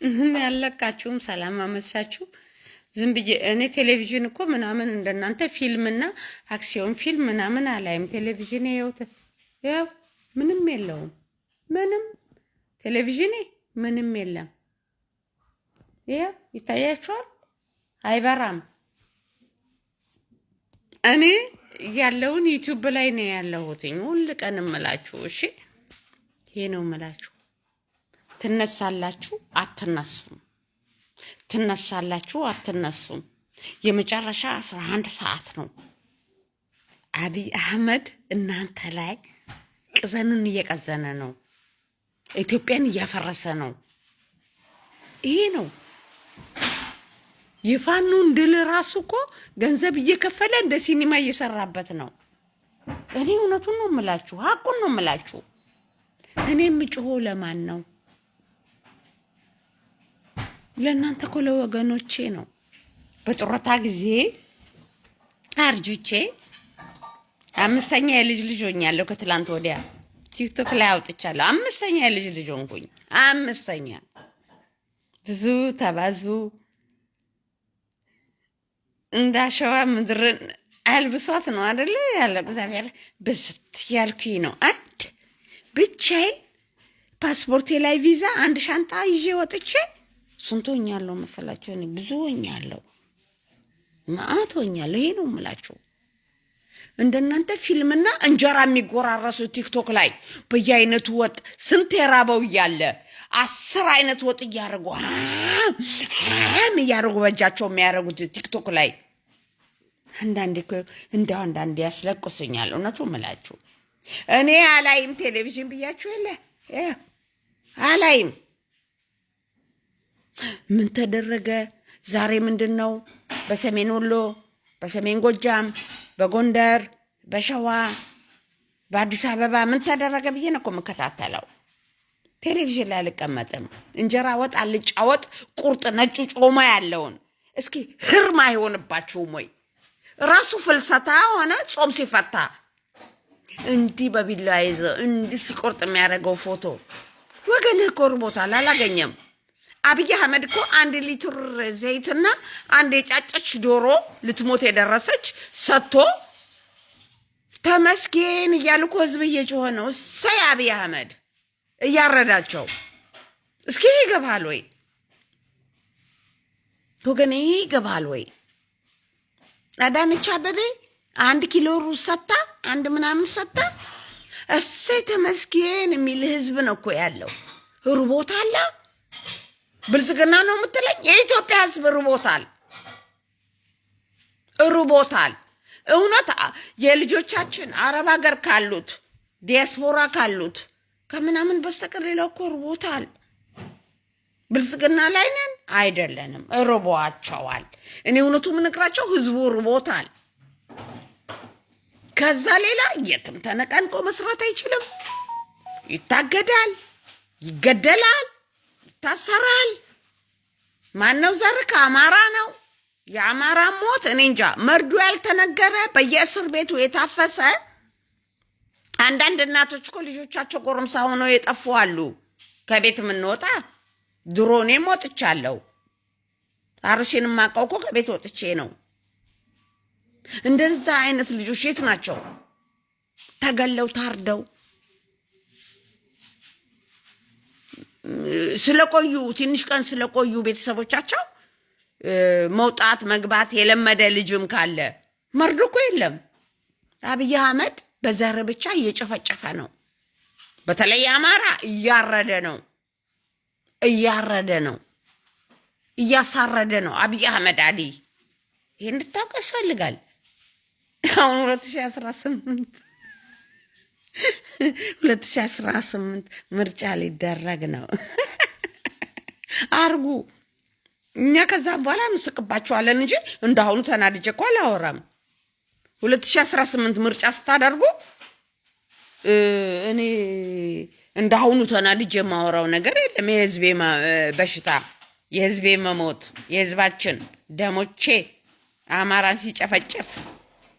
ያለቃችሁም ሰላም አመሻችሁ። ዝም ብዬ እኔ ቴሌቪዥን እኮ ምናምን እንደናንተ ፊልምና አክሲዮን ፊልም ምናምን አላይም። ቴሌቪዥን ያው ምንም የለውም። ምንም ቴሌቪዥን ምንም የለም። ያው ይታያችኋል፣ አይበራም። እኔ ያለውን ዩቲዩብ ላይ ነው ያለሁትኝ ሁሉ ቀን እምላችሁ። እሺ ይሄ ነው እምላችሁ። ትነሳላችሁ አትነሱም፣ ትነሳላችሁ አትነሱም። የመጨረሻ 11 ሰዓት ነው። አብይ አህመድ እናንተ ላይ ቅዘኑን እየቀዘነ ነው። ኢትዮጵያን እያፈረሰ ነው። ይሄ ነው የፋኑን ድል ራሱ እኮ ገንዘብ እየከፈለ እንደ ሲኒማ እየሰራበት ነው። እኔ እውነቱን ነው የምላችሁ፣ ሀቁን ነው የምላችሁ። እኔ የምጮሆ ለማን ነው? ለእናንተ እኮ ለወገኖቼ ነው። በጡረታ ጊዜ አርጅቼ 5ኛ የልጅ ልጅ ሆኛለሁ። ከትላንት ወዲያ ቲክቶክ ላይ አውጥቻለሁ። 5ኛ የልጅ ልጅ ሆንኩኝ። 5ኛ ብዙ ተባዙ እንዳሸዋ ምድርን አልብሷት ነው አይደለ ያለ እግዚአብሔር ብስት ያልኩኝ ነው። አንድ ብቻዬን ፓስፖርቴ ላይ ቪዛ አንድ ሻንጣ ይዤ ወጥቼ ስንት ሆኛለሁ መሰላችሁ? እኔ ብዙ ሆኛለሁ፣ ማአት ሆኛለሁ። ይሄ ነው የምላችሁ። እንደናንተ ፊልምና እንጀራ የሚጎራረሱ ቲክቶክ ላይ በየአይነቱ ወጥ ስንት የራበው እያለ 10 አይነት ወጥ እያደረጉ እያደረጉ በእጃቸው የሚያደርጉት ቲክቶክ ላይ አንዳንዴ ያስለቅሱኛል። እውነቱ የምላችሁ እኔ አላይም ቴሌቪዥን ብያችሁ የለ አላይም። ምን ተደረገ ዛሬ? ምንድን ነው በሰሜን ወሎ፣ በሰሜን ጎጃም፣ በጎንደር፣ በሸዋ፣ በአዲስ አበባ ምን ተደረገ ብዬ ነው እኮ የምከታተለው። ቴሌቪዥን ላይ አልቀመጥም። እንጀራ ወጥ፣ አልጫ ወጥ፣ ቁርጥ፣ ነጩ ጮማ ያለውን እስኪ ህርማ አይሆንባችሁም ወይ? ራሱ ፍልሰታ ሆነ ጾም ሲፈታ እንዲህ በቢላ ይዘ እንዲህ ሲቆርጥ የሚያደርገው ፎቶ ወገንህ እኮ ርቦታል፣ አላገኘም። አብይ አህመድ እኮ 1 ሊትር ዘይትና አንድ የጫጨች ዶሮ ልትሞት የደረሰች ሰጥቶ ተመስገን እያሉ እኮ ህዝብ እየጮኸ ነው። እሰይ አብይ አህመድ እያረዳቸው። እስኪ ይገባል ወይ ወገኔ? ይገባል ወይ? አዳነች አበቤ 1 ኪሎ ሩዝ ሰጣ፣ 1 ምናምን ሰጣ። እሰይ ተመስገን የሚል ህዝብ ነው እኮ ያለው። ርቦታል። ብልጽግና ነው የምትለኝ? የኢትዮጵያ ህዝብ ርቦታል፣ ርቦታል። እውነት የልጆቻችን አረብ ሀገር ካሉት ዲያስፖራ ካሉት ከምናምን በስተቀር ሌላው እኮ ርቦታል። ብልጽግና ላይ ነን አይደለንም፣ ርቦዋቸዋል። እኔ እውነቱ የምነግራቸው ህዝቡ ርቦታል። ከዛ ሌላ የትም ተነቃንቆ መስራት አይችልም። ይታገዳል፣ ይገደላል፣ ይታሰራል። ማነው ዘር ከአማራ ነው። የአማራ ሞት እኔ እንጃ መርዶ ያልተነገረ በየእስር ቤቱ የታፈሰ አንዳንድ እናቶች እኮ ልጆቻቸው ጎረምሳ ሆነው የጠፉ አሉ። ከቤት የምንወጣ ድሮ እኔም ወጥቻለሁ። አርሽን የማውቀው እኮ ከቤት ወጥቼ ነው። እንደዛ አይነት ልጆች የት ናቸው? ተገለው ታርደው ስለቆዩ ትንሽ ቀን ስለቆዩ ቤተሰቦቻቸው መውጣት መግባት የለመደ ልጅም ካለ መርዶ እኮ የለም። አብይ አህመድ በዘር ብቻ እየጨፈጨፈ ነው። በተለይ አማራ እያረደ ነው፣ እያሳረደ ነው አብይ አህመድ አሊ። ይሄ እንድታውቅ ያስፈልጋል። አሁን 2018 ምርጫ ሊደረግ ነው። አርጉ። እኛ ከዛም በኋላ እንስቅባቸዋለን እንጂ እንዳሁኑ ተናድጄ እኮ አላወራም። 2018 ምርጫ ስታደርጉ እኔ እንዳሁኑ ተናድጄ የማወራው ነገር የለም። የህዝቤ በሽታ፣ የህዝቤ መሞት፣ የህዝባችን ደሞቼ አማራን ሲጨፈጨፍ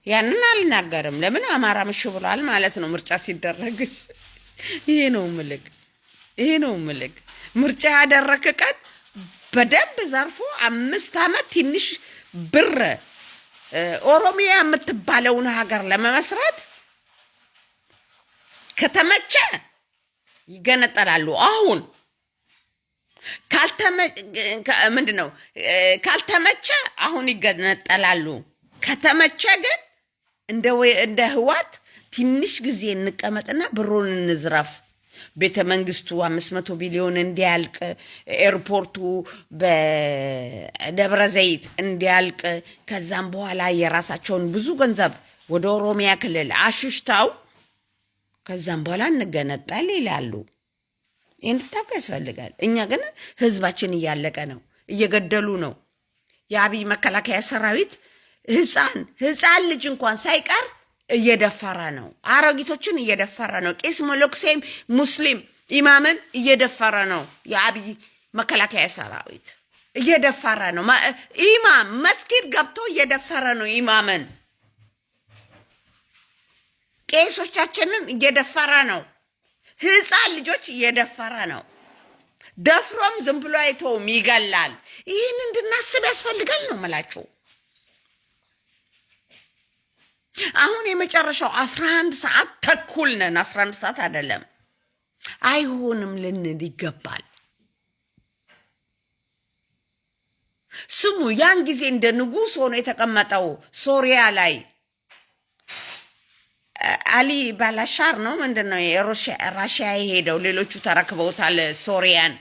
ያንን አልናገርም። ለምን አማራ ምሽ ብሏል ማለት ነው ምርጫ ሲደረግ። ይሄ ነው ምልክ ምርጫ ያደረክ ቀን በደንብ ዘርፎ 5 ዓመት ትንሽ ብር ኦሮሚያ የምትባለውን ሀገር ለመመስረት ከተመቸ ይገነጠላሉ። አሁን ካልተመቸ አሁን ይገነጠላሉ። ከተመቸ ግን እንደ ህዋት ትንሽ ጊዜ እንቀመጥና ብሩን እንዝረፍ። ቤተ መንግስቱ 500 ቢሊዮን እንዲያልቅ፣ ኤርፖርቱ በደብረ ዘይት እንዲያልቅ፣ ከዛም በኋላ የራሳቸውን ብዙ ገንዘብ ወደ ኦሮሚያ ክልል አሽሽታው ከዛም በኋላ እንገነጣል ይላሉ። እንድታውቁ ያስፈልጋል። እኛ ግን ህዝባችን እያለቀ ነው፣ እየገደሉ ነው። የአብይ መከላከያ ሰራዊት ህፃን ልጅ እንኳን ሳይቀር እየደፈረ ነው። አሮጊቶችን እየደፈረ ነው። ቄስ መለኩሴም ሙስሊም ኢማምን እየደፈረ ነው። የአብይ መከላከያ ሰራዊት እየደፈረ ነው። ኢማም መስጊድ ገብቶ እየደፈረ ነው። ኢማምን ቄሶቻችንን እየደፈረ ነው። ህፃን ልጆች እየደፈረ ነው። ደፍሮም ዝም ብሎ አይተውም፣ ይገላል። ይህን እንድናስብ ያስፈልጋል ነው መላችሁ። አሁን የመጨረሻው 11 ሰዓት ተኩል ነን። 11 ሰዓት አይደለም። አይሆንም ልንል ይገባል። ስሙ፣ ያን ጊዜ እንደ ንጉሥ ሆኖ የተቀመጠው ሶሪያ ላይ አሊ ባላሻር ነው ምንድነው ራሽያ የሄደው፣ ሌሎቹ ተረክበውታል ሶሪያን።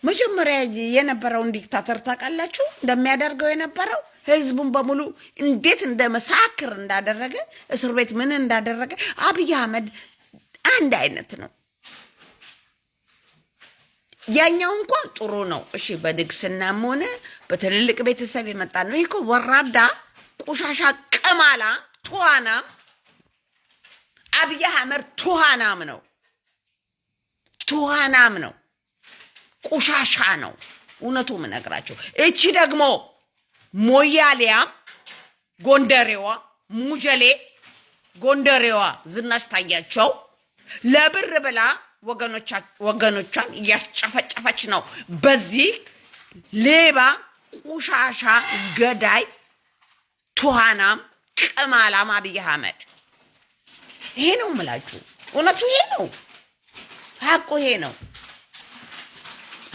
መጀመሪያ የነበረውን ዲክታተር ታውቃላችሁ እንደሚያደርገው የነበረው ህዝቡን በሙሉ እንዴት እንደመሳክር እንዳደረገ፣ እስር ቤት ምን እንዳደረገ። አብይ አህመድ አንድ አይነት ነው። ያኛው እንኳን ጥሩ ነው። እሺ በንግስናም ሆነ በትልልቅ ቤተሰብ የመጣ ነው። ይሄ እኮ ወራዳ ቆሻሻ ቅማላ ቱሃናም አብይ አህመድ ቱሃናም ነው። ቱሃናም ነው። ቆሻሻ ነው። እውነቱ ምነግራቸው። እቺ ደግሞ ሞያሊያም ጎንደሬዋ ሙጀሌ ጎንደሬዋ ዝናሽ ታያቸው ለብር ብላ ወገኖቿን እያስጨፈጨፈች ነው። በዚህ ሌባ ቆሻሻ ገዳይ ቱሃናም ቅማላም አብይ አህመድ። ይሄ ነው የምላችሁ። እውነቱ ይሄ ነው። ሀቁ ይሄ ነው።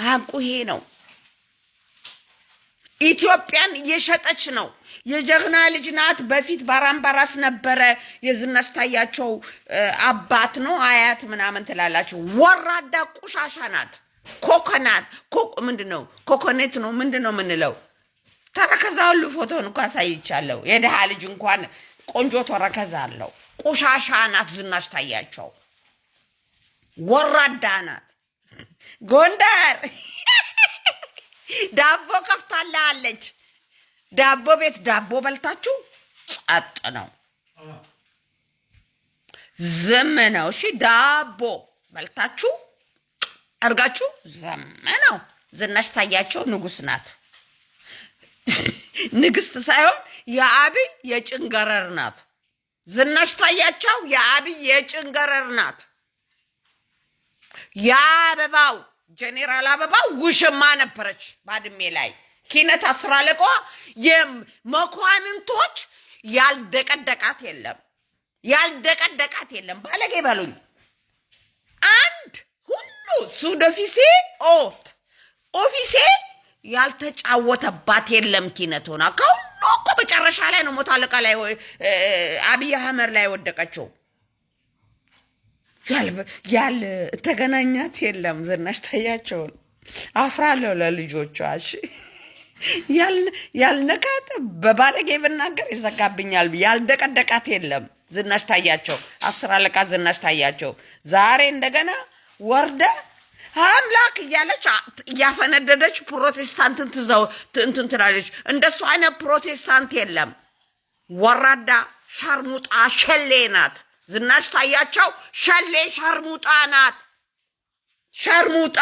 ሀቁ ይሄ ነው። ኢትዮጵያን እየሸጠች ነው። የጀግና ልጅ ናት። በፊት ባራምባራስ ነበረ። የዝናሽ ታያቸው አባት ነው አያት ምናምን ትላላችሁ። ወራዳ ቆሻሻ ናት። ኮኮናት ምንድነው? ኮኮኔት ነው ምንድነው የምንለው? ተረከዛ ሁሉ ፎቶን እንኳን አሳይቻለሁ። የድሃ ልጅ እንኳን ቆንጆ ተረከዛ አለው። ቆሻሻ ናት ዝናሽ ታያቸው። ወራዳ ናት። ጎንደር ዳቦ ከፍታለች። ዳቦ ቤት ዳቦ በልታችሁ ጸጥ ነው፣ ዝም ነው። እሺ ዳቦ በልታችሁ አርጋችሁ ዝም ነው። ዝናሽ ታያቸው ንጉስ ናት። ንግስት ሳይሆን የአብይ የጭንገረር ናት። ዝናሽ ታያቸው የአብይ የጭንገረር ናት። የአበባው ጄኔራል አበባው ውሽማ ነበረች ባድሜ ላይ። ኪነት አስራለቋ የመኳንንቶች ያልደቀደቃት የለም። ባለጌ በሉኝ። አንድ ሁሉ ሱደፊሴ ኦፊሴ ያልተጫወተባት የለም። ኪነት ሆና ከሁሉ እኮ መጨረሻ ላይ ነው ሞት አለቃ ላይ አብይ አህመድ ላይ ወደቀችው። ተገናኛት የለም። ዝናሽ ታያቸውን አፍራለሁ ለልጆቿ። እሺ ያልነካት በባለጌ ብናገር ይዘጋብኛል። ያልደቀደቃት የለም። ዝናሽ ታያቸው 10 አለቃ ዝናሽ ታያቸው ዛሬ እንደገና ወርዳ አምላክ እያለች እያፈነደደች ፕሮቴስታንትን እንትን ትላለች። እንደሱ አይነት ፕሮቴስታንት የለም። ወራዳ ሸርሙጣ ሸሌ ናት ዝናሽ ታያቸው። ሸሌ ሸርሙጣ ናት። ሸርሙጣ